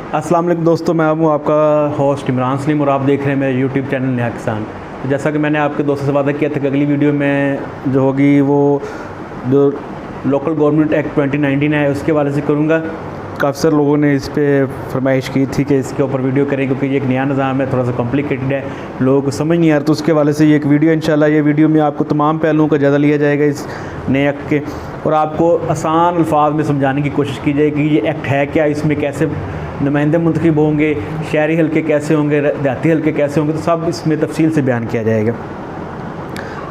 अस्सलाम वालेकुम दोस्तों, मैं हूँ आपका होस्ट इमरान सलीम और आप देख रहे हैं मेरे यूट्यूब चैनल नया किसान। तो जैसा कि मैंने आपके दोस्तों से वादा किया था कि अगली वीडियो में जो होगी वो जो लोकल गवर्नमेंट एक्ट 2019 है उसके वाले से करूँगा। काफ़ी सारे लोगों ने इस पर फरमाइश की थी कि इसके ऊपर वीडियो करें क्योंकि ये एक नया निज़ाम है, थोड़ा सा कॉम्प्लिकेटेड है, लोगों को समझ नहीं आ रहा। तो उसके वाले से ये एक वीडियो इंशाल्लाह, ये वीडियो में आपको तमाम पहलुओं का जायज़ा लिया जाएगा इस नए एक्ट के, और आपको आसान अल्फाज में समझाने की कोशिश की जाएगी ये एक्ट है क्या, इसमें कैसे नुमाइंदे मुंतखब होंगे, शहरी हल्के कैसे होंगे, देहाती हल्के कैसे होंगे, तो सब इसमें तफसील से बयान किया जाएगा।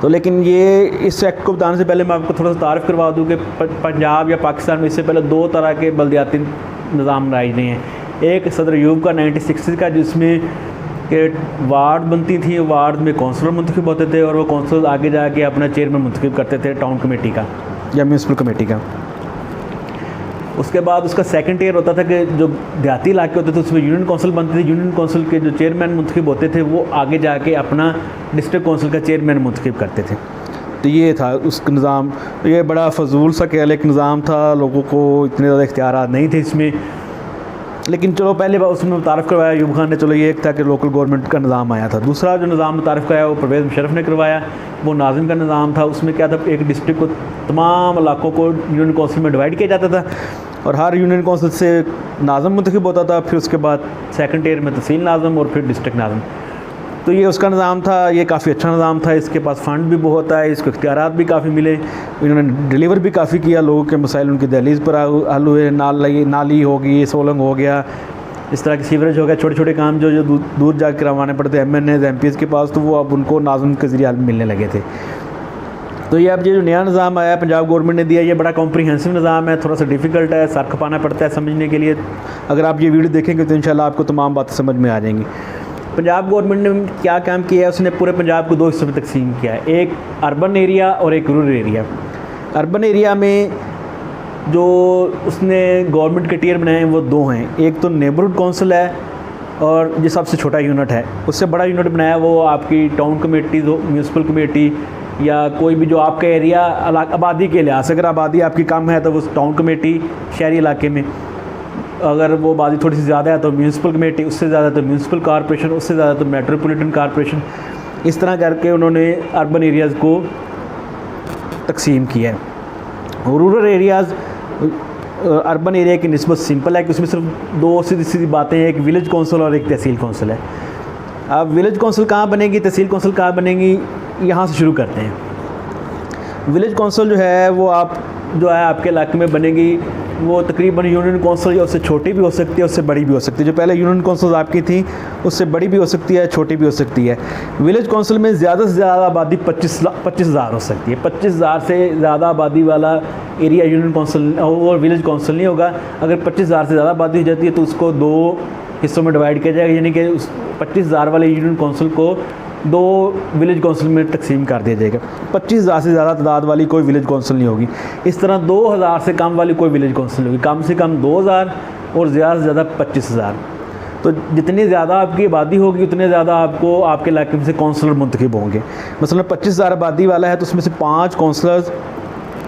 तो लेकिन ये इस एक्ट को बताने से पहले मैं आपको थोड़ा सा तारीफ़ करवा दूँ कि पंजाब या पाकिस्तान में इससे पहले दो तरह के बल्दियाती निज़ाम बनाए गए हैं। एक सदर अयूब का 1960 का, जिसमें कि वार्ड बनती थी, वार्ड में कौंसलर मुंतखब होते थे और वो कौंसलर आगे जाके अपना चेयरमैन मुंतखब करते थे टाउन कमेटी का या म्यूनसिपल कमेटी का। उसके बाद उसका सेकंड ईयर होता था कि जो देहाती इलाके होते थे उसमें यूनियन काउंसिल बनती थी, यूनियन काउंसिल के जो चेयरमैन मुंतखब होते थे वो आगे जाके अपना डिस्ट्रिक्ट काउंसिल का चेयरमैन मुंतखब करते थे। तो ये था उसका निज़ाम। ये बड़ा फजूल सा कह एक निज़ाम था, लोगों को इतने ज़्यादा इख्तियारात नहीं थे इसमें, लेकिन चलो पहले बार उसमें मुतारफ़ करवाया अयूब खान ने। चलो ये एक था कि लोकल गवर्नमेंट का निज़ाम आया था। दूसरा जो निज़ाम मुतारफ़ कराया वो परवेज़ मुशर्रफ ने करवाया, वो नाज़िम का निज़ाम था। उसमें क्या था, एक डिस्ट्रिक्ट को तमाम इलाकों को यूनियन काउंसिल में डिवाइड किया जाता था और हर यूनियन काउंसिल से नाज़िम मुंतखब होता था, फिर उसके बाद सेकंड ईयर में तहसील नाज़िम और फिर डिस्ट्रिक्ट नाज़िम। तो ये उसका निज़ाम था। ये काफ़ी अच्छा निज़ाम था, इसके पास फ़ंड भी बहुत है, इसको इख्तियारात भी काफ़ी मिले, इन्होंने डिलीवर भी काफ़ी किया, लोगों के मसाइल उनकी दहलीज़ पर हल हुए। नाली होगी, सोलंग हो गया, इस तरह की सीवरेज हो गया, छोटे छोटे काम जो दूर जाकर करवाने पड़ते MNAs MPs के पास, तो वो अब उनको नाज़िम के ज़रिए मिलने लगे थे। तो ये अब ये जो नया निज़ाम आया पंजाब गवर्नमेंट ने दिया, ये बड़ा कॉम्प्रिहेंसिव निज़ाम है, थोड़ा सा डिफ़िकल्ट है, सर खपाना पड़ता है समझने के लिए। अगर आप ये वीडियो देखेंगे तो इंशाल्लाह आपको तमाम बातें समझ में आ जाएंगी। पंजाब गवर्नमेंट ने क्या काम किया है, उसने पूरे पंजाब को दो हिस्सों में तकसीम किया है, एक अर्बन एरिया और एक रूरल एरिया। अर्बन एरिया में जो उसने गवर्नमेंट के टियर बनाए हैं वो दो हैं, एक तो नेबरहुड काउंसिल है और ये सबसे छोटा यूनिट है। उससे बड़ा यूनिट बनाया वो आपकी टाउन कमेटी, म्यूनसिपल कमेटी या कोई भी जो आपका एरिया आबादी के लिहाज से, अगर आबादी आपकी कम है तो वो टाउन कमेटी शहरी इलाके में, अगर वो आबादी थोड़ी सी ज़्यादा है तो म्यूनसिपल कमेटी, उससे ज़्यादा तो म्यूनसिपल कॉरपोरेशन, उससे ज़्यादा तो मेट्रोपॉलिटन कॉरपोरेशन। इस तरह करके उन्होंने अर्बन एरियाज़ को तकसीम किया है। रूरल एरियाज़ अर्बन एरिया की निस्बत सिंपल है कि उसमें सिर्फ दो सीधी सीधी बातें हैं, एक विलेज काउंसिल और एक तहसील काउंसिल है। अब विलेज काउंसिल कहाँ बनेगी, तहसील काउंसिल कहाँ बनेगी, यहाँ से शुरू करते हैं। विलेज काउंसिल जो है वो आप जो है आपके इलाके में बनेगी, वो तकरीबन यूनियन काउंसिल या उससे छोटी भी हो सकती है, उससे बड़ी भी हो सकती है। जो पहले यूनियन काउंसिल आपकी थी उससे बड़ी भी हो सकती है, छोटी भी हो सकती है। विलेज काउंसिल में ज़्यादा से ज़्यादा आबादी 25,000 हो सकती है। 25,000 से ज़्यादा आबादी वाला एरिया यूनियन काउंसिल और विलेज काउंसिल नहीं होगा। अगर 25,000 से ज़्यादा आबादी हो जाती है तो उसको दो हिस्सों में डिवाइड किया जाएगा, यानी कि उस 25,000 वाले यूनियन काउंसिल को दो विलेज काउंसिल में तकसीम कर दिया जाएगा। 25,000 से ज़्यादा तादाद वाली कोई विलेज काउंसिल नहीं होगी। इस तरह 2,000 से कम वाली कोई विलेज काउंसिल होगी, कम से कम 2,000 और ज़्यादा से ज़्यादा 25,000। तो जितनी ज़्यादा आपकी आबादी होगी उतने ज़्यादा आपको आपके इलाके में से काउंसलर मुंतखब होंगे। मसलन 25,000 आबादी वाला है तो उसमें से 5 काउंसलर्स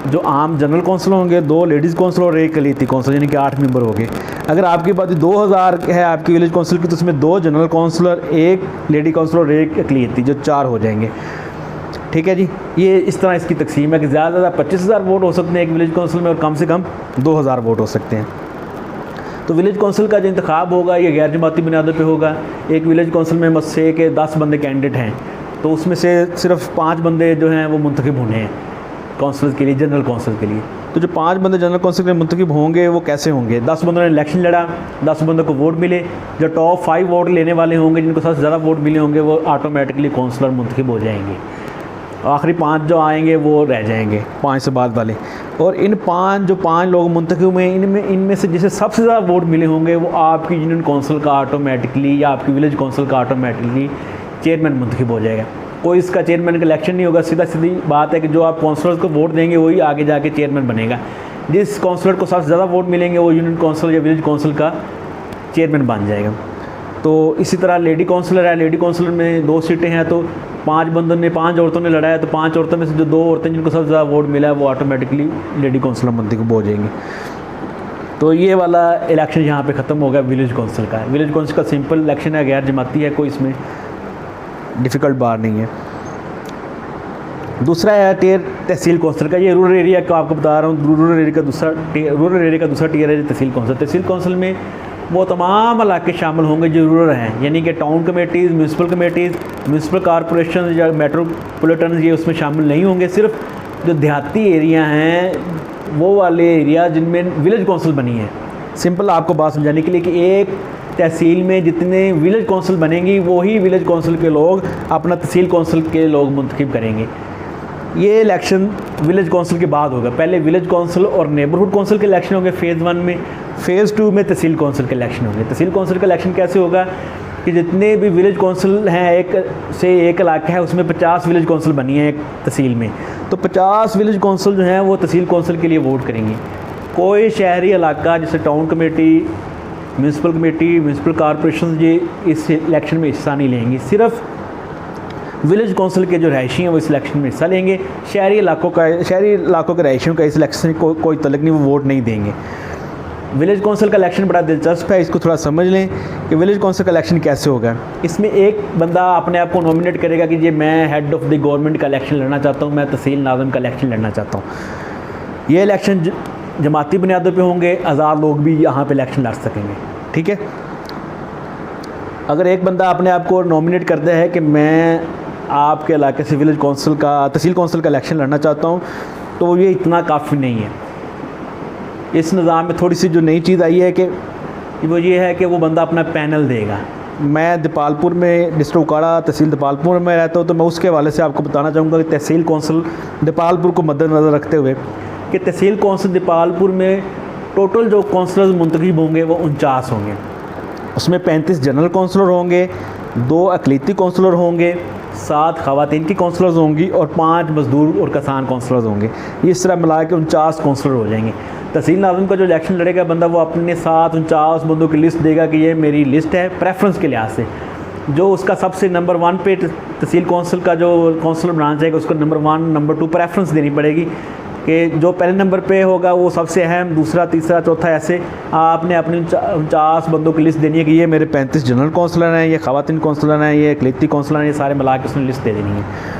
जो आम जनरल काउंसिल होंगे, 2 लेडीज़ काउंसिल और 1 अक़लियती काउंसिल, यानी कि 8 मेंबर हो गए। अगर आपकी आबादी 2,000 है आपकी विलेज काउंसिल की तो उसमें 2 जनरल काउंसलर, 1 लेडी काउंसिलर और 1 अक़लियती, जो 4 हो जाएंगे। ठीक है जी, ये इस तरह इसकी तकसीम है कि ज़्यादा से ज़्यादा 25,000 वोट हो सकते हैं एक विलेज काउंसिल में और कम से कम 2,000 वोट हो सकते हैं। तो विलेज काउंसिल का जो इंतखाब होगा ये गैर जमाती बुनियादों पे होगा। एक विलेज काउंसिल में मस्से के 10 बंदे कैंडिडेट हैं तो उसमें से सिर्फ 5 बंदे जो हैं वो मुंतखब होने हैं काउंसिल के लिए, जनरल काउंसिल के लिए। तो जो 5 बंदे जनरल काउंसिल के मुंतखब होंगे वो कैसे होंगे, 10 बंदों ने इलेक्शन लड़ा, 10 बंदों को वोट मिले, जो टॉप 5 वोट लेने वाले होंगे, जिनको सबसे ज़्यादा वोट मिले होंगे, वो ऑटोमेटिकली काउंसलर मुंतखब हो जाएंगे। आखिरी 5 जो आएंगे वो रह जाएंगे, 5 से बाद वाले। और इन 5 लोग मुंतखब हुए, इनमें से जिसे सबसे ज़्यादा वोट मिले होंगे वो आपकी यूनियन काउंसिल का ऑटोमेटिकली या आपकी विलेज काउंसिल का ऑटोमेटिकली चेयरमैन मुंतखब हो जाएगा। कोई इसका चेयरमैन का इलेक्शन नहीं होगा, सीधा सीधी बात है कि जो आप काउंसलर्स को वोट देंगे वही आगे जाके चेयरमैन बनेगा। जिस काउंसलर को सबसे ज़्यादा वोट मिलेंगे वो यूनियन काउंसिल या विलेज काउंसिल का चेयरमैन बन जाएगा। तो इसी तरह लेडी काउंसलर है, लेडी काउंसलर में 2 सीटें हैं तो 5 औरतों ने लड़ा है तो 5 औरतों में से जो 2 औरतें जिनको सबसे ज़्यादा वोट मिला है वो ऑटोमेटिकली लेडी काउंसलर मुंतखब हो जाएंगी। तो ये वाला इलेक्शन यहाँ पे ख़त्म हो गया विलेज कौंसिल का। विलेज कौंसिल का सिंपल इलेक्शन है, गैर जमाती है, कोई इसमें डिफ़िकल्ट बार नहीं है। दूसरा है टियर तहसील कौंसिल का। ये रूरल एरिया का आपको बता रहा हूँ, रूरल एरिया का दूसरा टियर है तहसील कौंसिल। तहसील कौंसिल में वो तमाम इलाके शामिल होंगे जो रूरल हैं, यानी कि टाउन कमेटीज़, म्यूनसिपल कॉरपोरेशन या मेट्रोपॉलिटन ये उसमें शामिल नहीं होंगे। सिर्फ जो देहाती एरिया हैं वो वाले एरिया जिनमें विलेज कौंसिल बनी है। सिंपल आपको बात समझाने के लिए कि एक तहसील में जितने विलेज कौंसिल बनेंगी वही विलेज कौंसिल के लोग अपना तहसील कौंसिल के लोग मुंतखब करेंगे। ये इलेक्शन विलेज कौंसिल के बाद होगा। पहले विलेज कौंसिल और नेबरहुड कौंसिल के इलेक्शन होंगे फ़ेज़ 1 में, फ़ेज़ 2 में तहसील कौंसिल के इलेक्शन होंगे। तहसील कौंसिल का इलेक्शन कैसे होगा कि जितने भी विलेज कौंसिल हैं, एक इलाका है उसमें 50 विलेज कौंसिल बनी है एक तहसील में, तो 50 विलेज कौंसिल जो हैं वो तहसील कौंसिल के लिए वोट करेंगे। कोई शहरी इलाका जैसे टाउन कमेटी, म्यूनसिपल कॉरपोरेशन ये इस इलेक्शन में हिस्सा नहीं लेंगी। सिर्फ विलेज कौंसिल के जो रहायशी हैं वो इस इलेक्शन में हिस्सा लेंगे। शहरी इलाकों के रहायशियों का इस इलेक्शन को कोई तल्लुक नहीं, वो वोट नहीं देंगे। विलेज कौंसिल का इलेक्शन बड़ा दिलचस्प है, इसको थोड़ा समझ लें कि विलेज कौंसिल का इलेक्शन कैसे होगा। इसमें एक बंदा अपने आप को नॉमिनेट करेगा कि ये मैं हेड ऑफ़ द गवर्नमेंट का इलेक्शन लड़ना चाहता हूँ, मैं तहसील नाज़िम का इलेक्शन लड़ना चाहता हूँ। ये इलेक्शन जमाती बुनियादों पे होंगे, आज़ाद लोग भी यहाँ पे इलेक्शन लड़ सकेंगे। ठीक है, अगर एक बंदा अपने आप को नॉमिनेट करता है कि मैं आपके इलाके से विलेज कौंसिल का, तहसील कौंसिल का इलेक्शन लड़ना चाहता हूँ, तो ये इतना काफ़ी नहीं है। इस निज़ाम में थोड़ी सी जो नई चीज़ आई है कि वो ये है कि वो बंदा अपना पैनल देगा। मैं दीपालपुर में, डिस्ट्रिक्ट उकाड़ा तहसील दीपालपुर में रहता हूँ, तो मैं उसके हवाले से आपको बताना चाहूँगा कि तहसील कौंसिल दीपालपुर को मद्देनज़र रखते हुए कि तहसील कौंसिल दीपालपुर में टोटल जो कौंसलर्स मुंतखब होंगे वो 49 होंगे। उसमें 35 जनरल कौंसलर होंगे, 2 अक़लीती कौंसलर होंगे, 7 ख़वातीन की कौंसलर्स होंगी और 5 मज़दूर और किसान कौंसलर्स होंगे। इस तरह मिला के 49 कौंसलर हो जाएंगे। तहसील नाज़िम का जो इलेक्शन लड़ेगा बंदा, वो अपने साथ 49 बंदों की लिस्ट देगा कि ये मेरी लिस्ट है प्रेफरेंस के लिहाज से। जो उसका सबसे नंबर 1 पे तहसील कौंसिल का जो कौंसलर बनाना चाहेगा उसको नंबर 1, नंबर 2 प्रेफरेंस देनी पड़ेगी कि जो पहले नंबर पे होगा वो सबसे अहम, दूसरा, तीसरा, चौथा, ऐसे आपने अपने 49 बंदों की लिस्ट देनी है कि ये मेरे 35 जनरल कौंसलर हैं, ये ख़वातीन कौंसलर हैं, ये अक़लीती कौंसलर हैं, ये सारे मिला के उसने लिस्ट दे देनी है।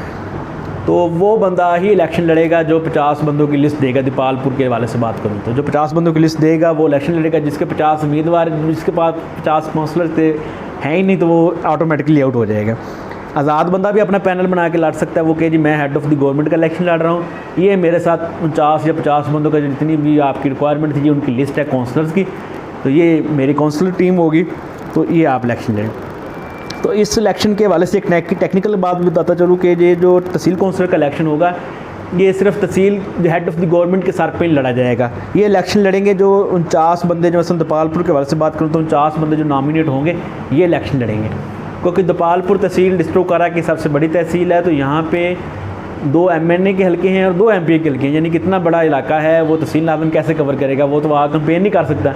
तो वो बंदा ही इलेक्शन लड़ेगा जो 50 बंदों की लिस्ट देगा। दीपालपुर के हवाले से बात करूँ तो जो 50 बंदों की लिस्ट देगा वो इलेक्शन लड़ेगा। जिसके 50 उम्मीदवार, जिसके पास 50 कौंसलर थे हैं ही नहीं, तो वो ऑटोमेटिकली आउट हो जाएगा। आज़ाद बंदा भी अपना पैनल बना के लड़ सकता है, वो कि जी मैं हेड ऑफ़ द गवर्नमेंट का इलेक्शन लड़ रहा हूँ, ये मेरे साथ 49 या 50 बंदों का जितनी भी आपकी रिक्वायरमेंट थी, ये उनकी लिस्ट है कौंसलर्स की, तो ये मेरी कौंसलर टीम होगी, तो ये आप इलेक्शन लड़ें। तो इस इलेक्शन के हवाले से एक टेक्निकल बात भी बताता चलूँ कि ये जो तहसील कौंसलर का इलेक्शन होगा ये सिर्फ तहसील हेड ऑफ़ द गवर्नमेंट के सर पे ही लड़ा जाएगा। ये इलेक्शन लड़ेंगे जो 49 बंदे, जो मसलन दीपालपुर के हवाले से बात करूँ तो 49 बंदे जो नॉमिनेट होंगे ये इलेक्शन लड़ेंगे। क्योंकि दीपालपुर तहसील डिस्ट्रिक्ट उकाड़ा की सबसे बड़ी तहसील है, तो यहाँ पे 2 MNA के हल्के हैं और 2 MPA के हल्के हैं, यानी कितना बड़ा इलाका है वो तहसील नाज़िम कैसे कवर करेगा, वो तो वहाँ कंपेन नहीं कर सकता।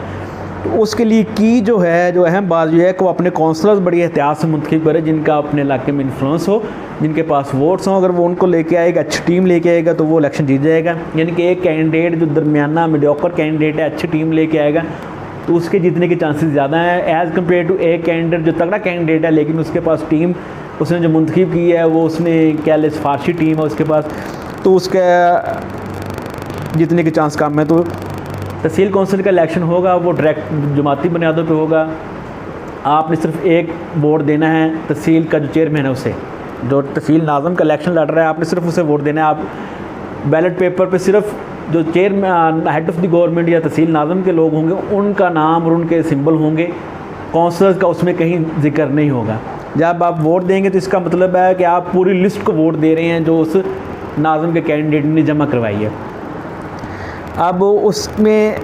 तो उसके लिए की जो है, जो अहम बात ये है कि वो अपने कौंसलर्स बड़ी एहतियात से मुंतखब करे जिनका अपने इलाके में इन्फ्लुएंस हो, जिनके पास वोट्स हों। अगर वो उनको लेके आएगा, अच्छी टीम लेके आएगा, तो वो इलेक्शन जीत जाएगा। यानी कि एक कैंडिडेट जो दरमियाना मीडियोकर कैंडिडेट है, अच्छी टीम लेके आएगा, तो उसके जीतने के चांसेस ज़्यादा हैं एज़ कम्पेयर टू एक कैंडिडेट जो तगड़ा कैंडिडेट है लेकिन उसके पास टीम उसने जो मुंतखब की है वो उसने क्या ले सिफारशी टीम है उसके पास, तो उसका जीतने के चांस कम है। तो तहसील कौंसिल का इलेक्शन होगा वो डायरेक्ट जमाती बुनियादों पे होगा। आपने सिर्फ एक वोट देना है तहसील का जो चेयरमैन है उसे, जो तहसील नाज़िम का इलेक्शन लड़ रहा है आपने सिर्फ उसे वोट देना है। आप बैलेट पेपर पे सिर्फ जो chairman head of the government या तहसील नाज़िम के लोग होंगे उनका नाम और उनके सिंबल होंगे, कौंसलर्स का उसमें कहीं जिक्र नहीं होगा। जब आप वोट देंगे तो इसका मतलब है कि आप पूरी लिस्ट को वोट दे रहे हैं जो उस नाज़िम के कैंडिडेट ने जमा करवाई है। अब उसमें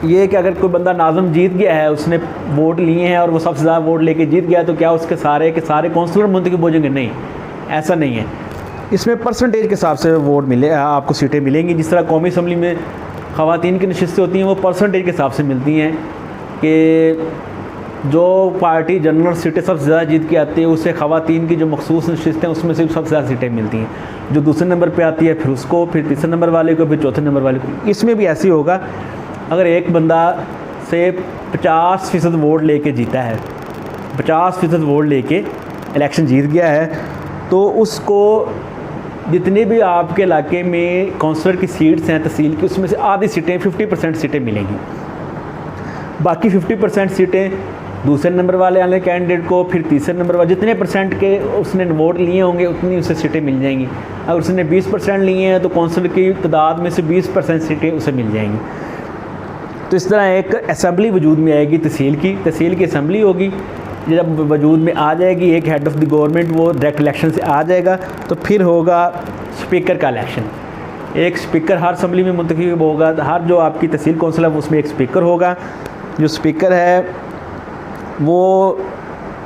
ये कि अगर कोई बंदा नाज़िम जीत गया है, उसने वोट लिए हैं और वो सबसे ज़्यादा वोट लेके जीत गया, तो क्या उसके सारे के सारे कौंसलर मुंतखब हो जाएंगे? नहीं, ऐसा नहीं है। इसमें परसेंटेज के हिसाब से वोट मिले, आपको सीटें मिलेंगी। जिस तरह कौमी असम्बली में ख़वातीन की नशिस्तें होती हैं वो परसेंटेज के हिसाब से मिलती हैं कि जो पार्टी जनरल सीटें सबसे ज़्यादा जीत के आती है उससे ख़वातीन की जो मखसूस नशिस्तें हैं उसमें से सबसे ज़्यादा सीटें मिलती हैं। जो दूसरे नंबर पे आती है फिर उसको, फिर तीसरे नंबर वाले को, फिर चौथे नंबर वाले को। इसमें भी ऐसे ही होगा अगर एक बंदा से 50% वोट लेके जीता है, 50% वोट लेके इलेक्शन जीत गया है, तो उसको जितने भी आपके इलाके में काउंसलर की सीट्स हैं तहसील की, उसमें से आधी सीटें 50% सीटें मिलेंगी। बाकी 50% सीटें दूसरे नंबर वाले कैंडिडेट को, फिर तीसरे नंबर वाले, जितने परसेंट के उसने वोट लिए होंगे उतनी उसे सीटें मिल जाएंगी। अगर उसने 20% लिए हैं तो काउंसलर की तादाद में से 20% सीटें उसे मिल जाएंगी। तो इस तरह एक असम्बली वजूद में आएगी तहसील की असम्बली होगी। जब वजूद में आ जाएगी, एक हेड ऑफ़ द गवर्नमेंट वो डायरेक्ट इलेक्शन से आ जाएगा, तो फिर होगा स्पीकर का इलेक्शन। एक स्पीकर हर असम्बली में मुंतखब होगा। हर जो आपकी तहसील कौंसिल है उसमें एक स्पीकर होगा। जो स्पीकर है वो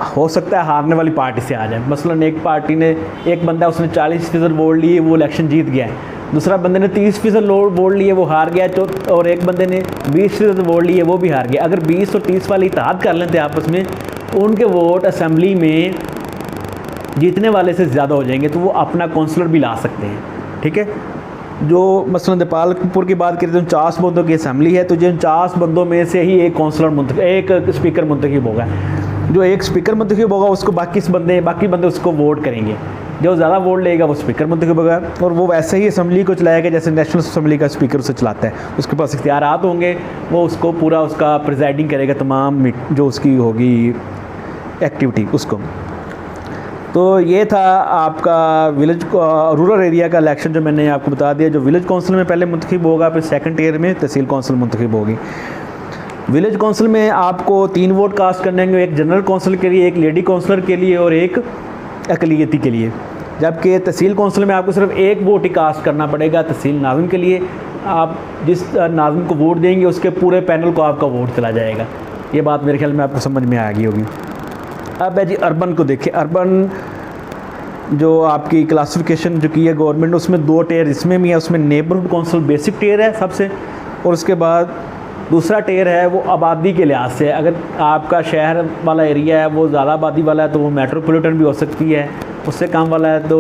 हो सकता है हारने वाली पार्टी से आ जाए। मसलन एक पार्टी ने, एक बंदा उसने 40% वोट लिए, वो इलेक्शन जीत गया है। दूसरा बंदे ने 30% वोट लिए, वो हार गया। और एक बंदे ने 20% वोट लिए, वो भी हार गया। अगर 20 और 30 वाले इत्तेहाद कर लेते आपस में, उनके वोट असम्बली में जीतने वाले से ज़्यादा हो जाएंगे, तो वो अपना काउंसलर भी ला सकते हैं। ठीक है। जो मसलन दीपालपुर की बात करें तो 49 बंदों की असम्बली है, तो जिन 49 बंदों में से ही एक काउंसलर एक स्पीकर मुंतखब होगा। जो एक स्पीकर मुंतखब होगा उसको बाकी बंदे उसको वोट करेंगे। जो ज़्यादा वोट लेगा वो स्पीकर मुंतखब होगा, और वो वैसे ही असम्बली को चलाएगा जैसे नेशनल असम्बली का स्पीकर उसे चलाता है। उसके पास इख्तियारात होंगे, वो उसको पूरा उसका प्रिजाइडिंग करेगा, तमाम जो उसकी होगी एक्टिविटी उसको। तो ये था आपका विलेज रूरल एरिया का इलेक्शन जो मैंने आपको बता दिया। जो विलेज काउंसिल में पहले मुंतखब होगा, फिर सेकंड ईयर में तहसील काउंसिल मुंतखब होगी। विलेज काउंसिल में आपको 3 वोट कास्ट करने होंगे, एक जनरल काउंसिल के लिए, एक लेडी काउंसलर के लिए और एक अक़लियती के लिए। जबकि तहसील काउंसिल में आपको सिर्फ 1 वोट ही कास्ट करना पड़ेगा तहसील नाज़िम के लिए। आप जिस नाज़िम को वोट देंगे उसके पूरे पैनल को आपका वोट चला जाएगा। ये बात मेरे ख्याल में आपको समझ में आ गई होगी। अब है जी अर्बन को देखिए। अर्बन जो आपकी क्लासिफिकेशन जो की है गवर्नमेंट, उसमें 2 टेयर इसमें भी है। उसमें नेबरहुड काउंसिल बेसिक टेयर है सबसे, और उसके बाद दूसरा टेयर है वो आबादी के लिहाज से। अगर आपका शहर वाला एरिया है वो ज़्यादा आबादी वाला है तो वो मेट्रोपॉलिटन भी हो सकती है, उससे कम वाला है तो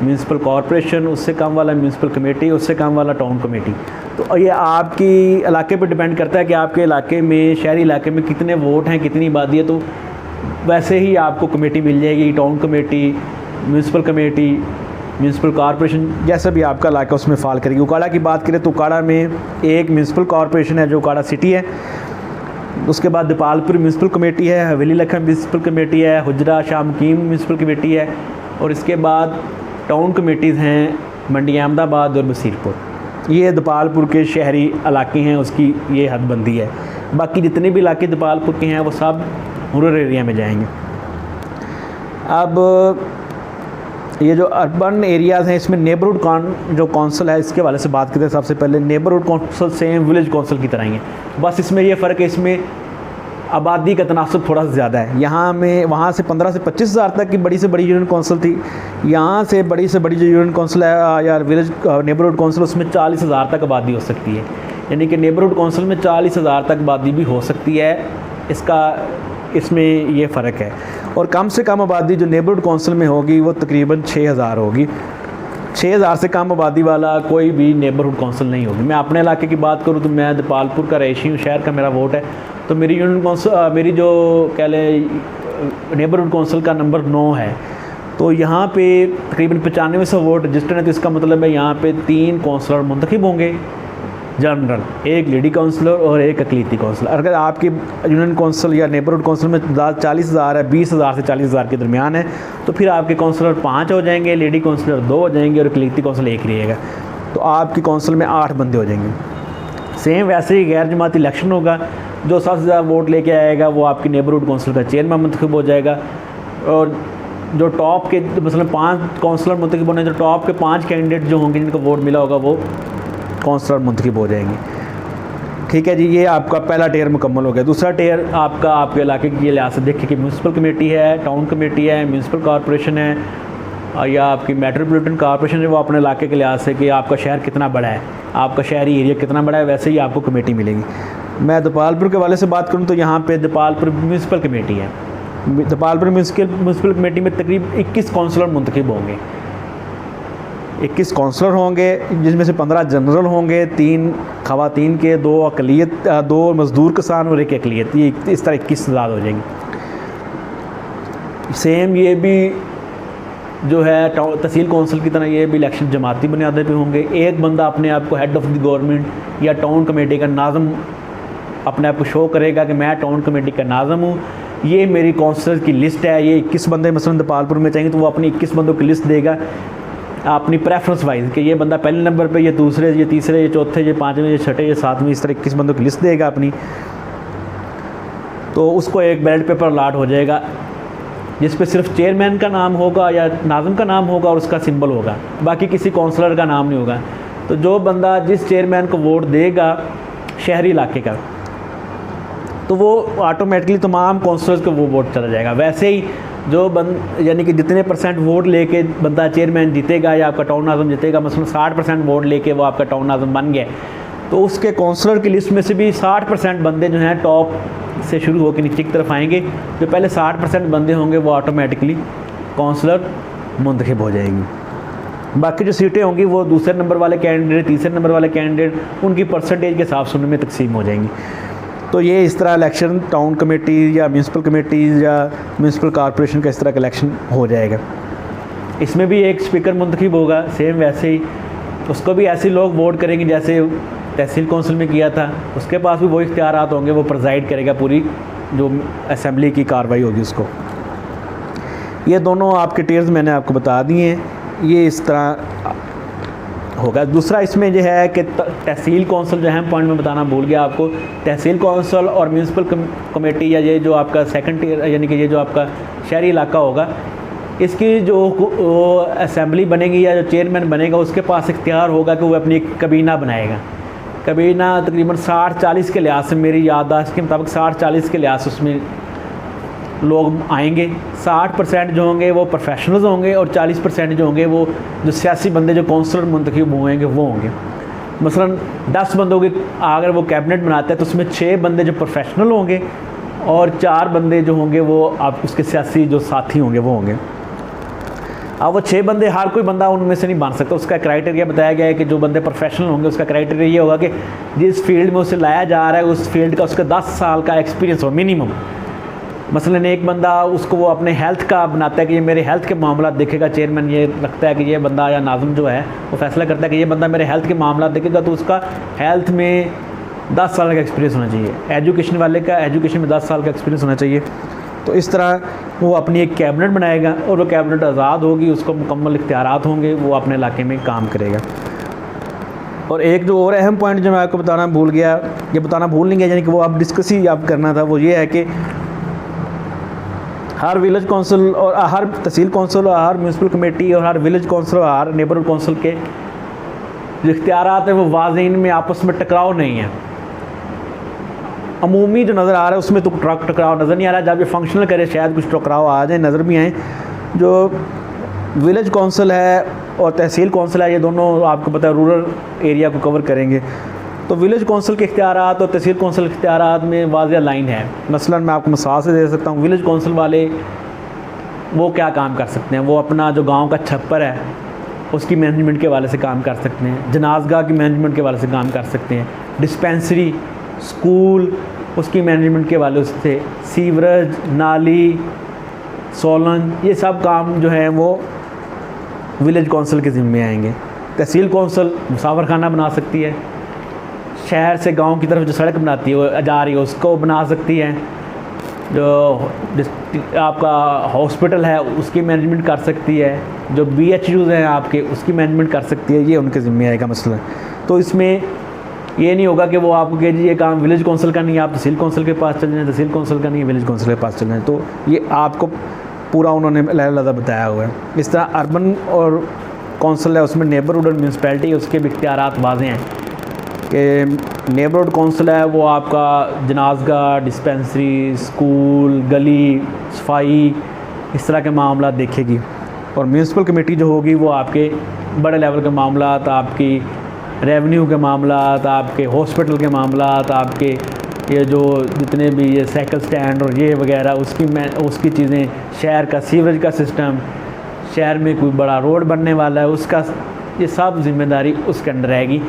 म्यूनसिपल कॉरपोरेशन, उससे कम वाला म्यूनसिपल कमेटी, उससे कम वाला टाउन कमेटी। तो ये आपकी इलाके पे डिपेंड करता है कि आपके इलाके में, शहरी इलाके में कितने वोट हैं, कितनी आबादी है, तो वैसे ही आपको कमेटी मिल जाएगी। Town committee, municipal committee, municipal corporation, जैसा भी आपका इलाका उसमें फ़ाल करेगी। उकाड़ा की बात करें तो उकाड़ा में एक म्यूनसिपल कॉरपोरेशन है जो उकाड़ा सिटी है। उसके बाद दीपालपुर म्यूनसिपल कमेटी है, हवेली लखन म्यूनसिपल कमेटी है, हुजरा शामकीम म्यूनसिपल कमेटी है, और इसके बाद टाउन कमेटीज़ हैं मंडी अहमदाबाद और बसीरपुर। ये दीपालपुर के शहरी इलाके हैं, उसकी ये हदबंदी है। बाकी जितने भी इलाके दीपालपुर के हैं वो सब रूरल एरिया में जाएंगे। अब ये जो अर्बन एरियाज़ हैं इसमें नेबरहुड जो काउंसिल है इसके वाले से बात करते हैं। सबसे पहले neighbourhood council same village council की तरह ही है, बस इसमें ये फ़र्क है, इसमें आबादी का तनासुब थोड़ा सा ज़्यादा है। वहाँ से 15 से 25 हज़ार तक की बड़ी से बड़ी यूनियन काउंसिल थी। यहाँ से बड़ी जो यूनियन काउंसिल है या विलेज नेबरहुड काउंसिल, उसमें 40 हज़ार तक आबादी हो सकती है। यानी कि नेबरहुड काउंसिल में 40 हज़ार तक आबादी भी हो सकती है। इसमें ये फ़र्क है। और कम से कम आबादी जो नेबरहुड काउंसिल में होगी वो तकरीबन 6000 होगी। 6000 से कम आबादी वाला कोई भी नेबरहुड काउंसिल नहीं होगी। मैं अपने इलाके की बात करूँ तो मैं दीपालपुर का रहायशी हूँ, शहर का मेरा वोट है, तो मेरी यूनियन काउंसिल, मेरी जो कह लें नेबरहुड काउंसिल का नंबर 9 है। तो यहाँ पे तकरीबन 9500 वोट रजिस्टर्ड है। तो इसका मतलब है यहाँ पे 3 काउंसलर मुंतखब होंगे जनरल, एक लेडी काउंसलर और एक अक़लियती काउंसलर। अगर आपकी यूनियन काउंसिल या नेबरहुड काउंसिल में 40 हज़ार है, 20 हज़ार से 40 हज़ार के दरमियान है, तो फिर आपके काउंसलर 5 हो जाएंगे, लेडी काउंसलर 2 हो जाएंगे और अक़लियती काउंसिल 1 रहेगा। तो आपकी काउंसिल में 8 बंदे हो जाएंगे। सेम वैसे ही गैर जमाती इलेक्शन होगा। जो सबसे ज़्यादा वोट लेके आएगा वो आपकी नेबरहुड काउंसिल का चेयरमैन मुंतखब हो जाएगा। और जो टॉप के मतलब 5 काउंसलर मुंतखब होने, जो टॉप के 5 कैंडिडेट जो होंगे जिनको वोट मिला होगा वो काउंसलर मुंतखब हो जाएंगे। ठीक है जी, ये आपका पहला टेयर मुकम्मल हो गया। दूसरा टेयर आपका आपके इलाके के लिहाज से देखिए कि म्यूनसिपल कमेटी है, टाउन कमेटी है, म्यूनसिपल कॉरपोरेशन है या आपकी मेट्रोपॉलिटन कॉरपोरेशन है। वो अपने इलाके के लिहाज से कि आपका शहर कितना बड़ा है, आपका शहरी एरिया कितना बड़ा है, वैसे ही आपको कमेटी मिलेगी। मैं दीपालपुर के वाले से बात करूँ तो यहाँ पर दीपालपुर म्यूनसिपल कमेटी है। दीपालपुर म्यूनसिपल कमेटी में तकरीबन 21 काउंसलर मुंतखब होंगे। 21 काउंसलर होंगे, जिसमें से 15 जनरल होंगे, 3 ख़वातीन के, 2 अक़लियत, 2 मज़दूर किसान और 1 अक़लियत। ये इस तरह 21 आज़ाद हो जाएंगी। सेम ये भी जो है तहसील कौंसिल की तरह ये भी इलेक्शन जमाती बुनियादों पे होंगे। एक बंदा अपने आप को हेड ऑफ़ द गवर्नमेंट या टाउन कमेटी का नाज़म अपने आप को शो करेगा कि मैं टाउन कमेटी का नाज़म हूँ, ये मेरी कौंसलर की लिस्ट है, ये 21 बंदे मसलन दपालपुर में चाहिए तो वो अपनी 21 बंदों की लिस्ट देगा अपनी प्रेफरेंस वाइज कि ये बंदा पहले नंबर पे, ये दूसरे, ये तीसरे, ये चौथे, ये पाँचवें, ये छठे, ये सातवें, इस तरह 21 बंदों की लिस्ट देगा अपनी। तो उसको एक बैलेट पेपर अलॉट हो जाएगा जिस पे सिर्फ चेयरमैन का नाम होगा या नाज़िम का नाम होगा और उसका सिंबल होगा, बाकी किसी काउंसलर का नाम नहीं होगा। तो जो बंदा जिस चेयरमैन को वोट देगा शहरी इलाके का, तो वो ऑटोमेटिकली तमाम काउंसलर्स को वो वोट चला जाएगा। वैसे ही जो यानी कि जितने % वोट लेके बंदा चेयरमैन जीतेगा या आपका टाउन नाज़िम जीतेगा, मसलन 60% वोट लेके वो आपका टाउन नाज़िम बन गया, तो उसके काउंसलर की लिस्ट में से भी 60% बंदे जो हैं टॉप से शुरू होकर नीचे की तरफ आएंगे। जो पहले 60% बंदे होंगे वो ऑटोमेटिकली काउंसलर मुंतखब हो जाएंगी। बाकी जो सीटें होंगी वो दूसरे नंबर वाले कैंडिडेट, तीसरे नंबर वाले कैंडिडेट, उनकी परसेंटेज के हिसाब से उनमें तकसीम हो जाएंगी। तो ये इस तरह इलेक्शन टाउन कमेटी या म्यूनसिपल कमेटीज़ या म्यूनसिपल कॉरपोरेशन का इस तरह का इलेक्शन हो जाएगा। इसमें भी एक स्पीकर मुंतखब होगा, सेम वैसे ही उसको भी ऐसे लोग वोट करेंगे जैसे तहसील कौंसिल में किया था। उसके पास भी वो इख्तियारात होंगे, वो प्रेजाइड करेगा पूरी जो असेंबली की कार्रवाई होगी उसको। ये दोनों आपके टियर्स मैंने आपको बता दिए हैं, ये इस तरह होगा। दूसरा इसमें जो है कि तहसील कौंसिल जो है, पॉइंट में बताना भूल गया आपको, तहसील कौंसिल और म्यूनसिपल कमेटी या ये जो आपका सेकंड टियर यानी कि ये जो आपका शहरी इलाका होगा, इसकी जो असेंबली बनेगी या जो चेयरमैन बनेगा उसके पास इख्तियार होगा कि वो अपनी एक कबीना बनाएगा। कबीना तकरीबन 60-40 के लिहाज से, मेरी याददाश्त के मुताबिक 60-40 के लिहाज से उसमें लोग आएंगे। 60% जो होंगे वो प्रोफेशनल्स होंगे और 40% जो होंगे वो जो सियासी बंदे जो काउंसलर मुंतखब हुएंगे वो होंगे। मसलन 10 बंदों की अगर वो कैबिनेट बनाते हैं तो उसमें 6 बंदे जो प्रोफेशनल होंगे और 4 बंदे जो होंगे वो आप उसके सियासी जो साथी होंगे वो होंगे। अब वो 6 बंदे हर कोई बंदा उनमें से नहीं बन सकता। उसका क्राइटेरिया बताया गया है कि जो बंदे प्रोफेशनल होंगे उसका क्राइटेरिया ये होगा कि जिस फील्ड में उसे लाया जा रहा है उस फील्ड का उसका 10 साल का एक्सपीरियंस हो मिनिमम। मसलन एक बंदा उसको वो अपने हेल्थ का बनाता है कि ये मेरे हेल्थ के मामला देखेगा, चेयरमैन ये लगता है कि ये बंदा या नाज़िम जो है वो फैसला करता है कि ये बंदा मेरे हेल्थ के मामला देखेगा, तो उसका हेल्थ में 10 साल का एक्सपीरियंस होना चाहिए। एजुकेशन वाले का एजुकेशन में 10 साल का एक्सपीरियंस होना चाहिए। तो इस तरह वो अपनी एक कैबिनेट बनाएगा और वो कैबिनेट आज़ाद होगी, उसको मुकम्मल इख्तियारात होंगे, वो अपने इलाके में काम करेगा। और एक जो और अहम पॉइंट जो मैं आपको बताना भूल गया, ये बताना भूल नहीं गया यानी कि वो आप डिस्कस ही आप करना था, वो ये है कि हर विलेज काउंसिल और हर तहसील काउंसिल और हर म्यूनसिपल कमेटी और हर विलेज काउंसिल और हर नेबरहुड काउंसिल के जो इख्तियारात हैं वो वाज़ेह में आपस में टकराव नहीं है। अमूमी जो नज़र आ रहा है उसमें तो टकराव नज़र नहीं आ रहा। जब ये फंक्शनल करे शायद कुछ टकराव आ जाए, नज़र भी आए। जो विलेज काउंसिल है और तहसील काउंसिल है, ये दोनों आपको पता है रूरल एरिया को कवर करेंगे। तो विलेज काउंसिल के इख्तियारात और तहसील काउंसिल के इख्तियारात में वाज़ेह लाइन है। मसलन मैं आपको मिसाल से दे सकता हूँ, विलेज काउंसिल वाले वो क्या काम कर सकते हैं, वो अपना जो गाँव का छप्पर है उसकी मैनेजमेंट के वाले से काम कर सकते हैं, जनाजगाह की मैनेजमेंट के वाले से काम कर सकते हैं, डिस्पेंसरी, स्कूल उसकी मैनेजमेंट के वाले से, सीवरेज, नाली, सोलन, ये सब काम जो है वो विलेज काउंसिल के ज़िम्मे आएंगे। तहसील काउंसिल मुसाफिर खाना बना सकती है, शहर से गांव की तरफ जो सड़क बनाती है वो जा रही है उसको बना सकती है, जो आपका हॉस्पिटल है उसकी मैनेजमेंट कर सकती है, जो BHUs हैं आपके उसकी मैनेजमेंट कर सकती है, ये उनके ज़िम्मे आएगा मसला। तो इसमें ये नहीं होगा कि वो आपको कहे जी ये काम विलेज काउंसिल का नहीं है, आप तहसील काउंसिल के पास चल जाएँ, तहसील काउंसिल का नहीं है विलेज काउंसिल के पास चल जाएँ। तो ये आपको पूरा उन्होंने अलग-अलग बताया हुआ है। इस तरह अर्बन और काउंसिल है उसमें नेबरहुड और म्यूनसिपैलिटी उसके भी इख्तियारात वाज़ेह हैं कि नेबरहुड काउंसिल है वो आपका जनाजगाह, डिस्पेंसरी, स्कूल, गली, सफाई, इस तरह के मामला देखेगी। और म्यूनसिपल कमेटी जो होगी वो आपके बड़े लेवल के मामला, आपकी रेवेन्यू के मामला, आपके हॉस्पिटल के मामला, आपके ये जो जितने भी ये साइकिल स्टैंड और ये वगैरह उसकी चीज़ें, शहर का सीवरेज का सिस्टम, शहर में कोई बड़ा रोड बनने वाला है उसका ये सब जिम्मेदारी उसके अंडर रहेगी।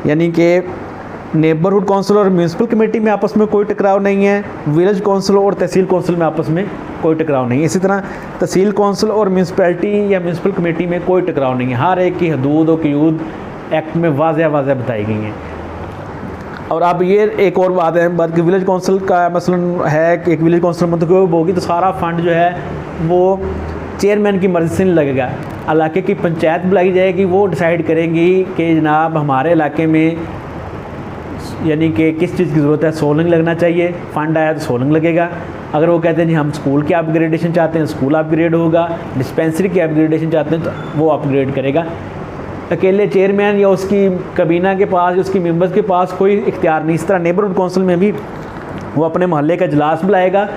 यानी कि नेबरहुड काउंसिल और म्यूनसिपल कमेटी में आपस में कोई टकराव नहीं है, विलेज काउंसिल और तहसील काउंसिल में आपस में कोई टकराव नहीं है। इसी तरह तहसील काउंसिल और म्यूनसिपैलिटी या म्यूनसिपल कमेटी में कोई टकराव नहीं है। हर एक की हदूद और क़यूद एक्ट में वाज़ह बताई गई हैं। और अब ये एक और बात है, बात कि विलेज काउंसिल का मसलन है कि एक विलेज काउंसिल मतलब होगी तो सारा फंड जो है वो चेयरमैन की मर्ज़ी से नहीं लगेगा। इलाके की पंचायत बुलाई जाएगी, वो डिसाइड करेंगी कि जनाब हमारे इलाके में यानी कि किस चीज़ की ज़रूरत है, सोलंग लगना चाहिए, फ़ंड आया तो सोलंग लगेगा। अगर वो कहते हैं जी हम स्कूल की अपग्रेडेशन चाहते हैं, स्कूल अपग्रेड होगा, डिस्पेंसरी की अपग्रेडेशन चाहते हैं तो वो अपग्रेड करेगा। अकेले चेयरमैन या उसकी कबीना के पास या उसकी मेंबर्स के पास कोई इख्तियार नहीं। इस तरह नेबरहुड काउंसिल में भी वो अपने मोहल्ले का इजलास बुलाएगा,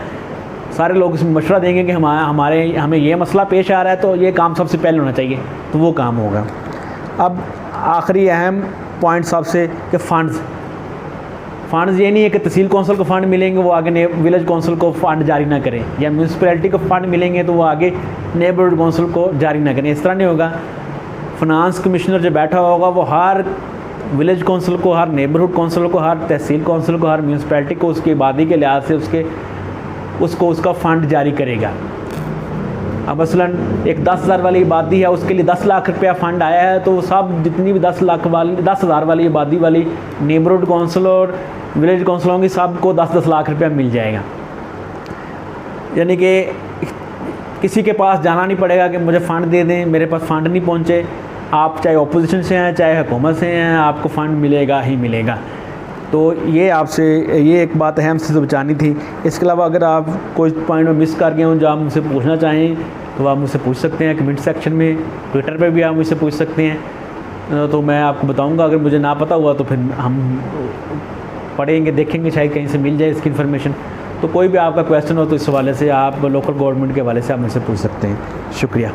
सारे लोग इसमें मशवरा देंगे कि हमें ये मसला पेश आ रहा है तो ये काम सबसे पहले होना चाहिए, तो वो काम होगा। अब आखिरी अहम पॉइंट सबसे कि फ़ंड्स ये नहीं है कि तहसील काउंसिल को फ़ंड मिलेंगे वो आगे विलेज काउंसिल को फ़ंड जारी ना करें, या म्यूनसिपैलिटी को फ़ंड मिलेंगे तो वो आगे नेबरहुड काउंसिल को जारी ना करें। इस तरह नहीं होगा। फिनांस कमिश्नर जो बैठा होगा वो हर विलेज काउंसिल को, हर नेबरहुड काउंसिल को, हर तहसील काउंसिल को, हर म्यूनसिपैलिटी को उसकी आबादी के लिहाज से उसका फ़ंड जारी करेगा। अब मसलन एक 10,000 वाली आबादी है, उसके लिए 10 लाख रुपया फ़ंड आया है तो सब जितनी भी 10,000 वाली आबादी वाली नेबरहुड काउंसिल और विलेज काउंसिल होंगी सबको 10-10 लाख रुपया मिल जाएगा। यानी कि किसी के पास जाना नहीं पड़ेगा कि मुझे फ़ंड दे दें, मेरे पास फ़ंड नहीं पहुँचे। आप चाहे अपोजिशन से हैं चाहे हुकूमत से हैं, आपको फ़ंड मिलेगा ही मिलेगा। तो ये आपसे ये एक बात अहम से बचानी थी। इसके अलावा अगर आप कोई पॉइंट में मिस कर गए हों जो आप मुझसे पूछना चाहें तो आप मुझसे पूछ सकते हैं कमेंट सेक्शन में, ट्विटर पे भी आप मुझसे पूछ सकते हैं, तो मैं आपको बताऊंगा। अगर मुझे ना पता हुआ तो फिर हम पढ़ेंगे, देखेंगे, शायद कहीं से मिल जाए इसकी इन्फॉर्मेशन। तो कोई भी आपका क्वेश्चन हो तो इस हवाले से आप लोकल गवर्नमेंट के हवाले से आप मुझसे पूछ सकते हैं। शुक्रिया।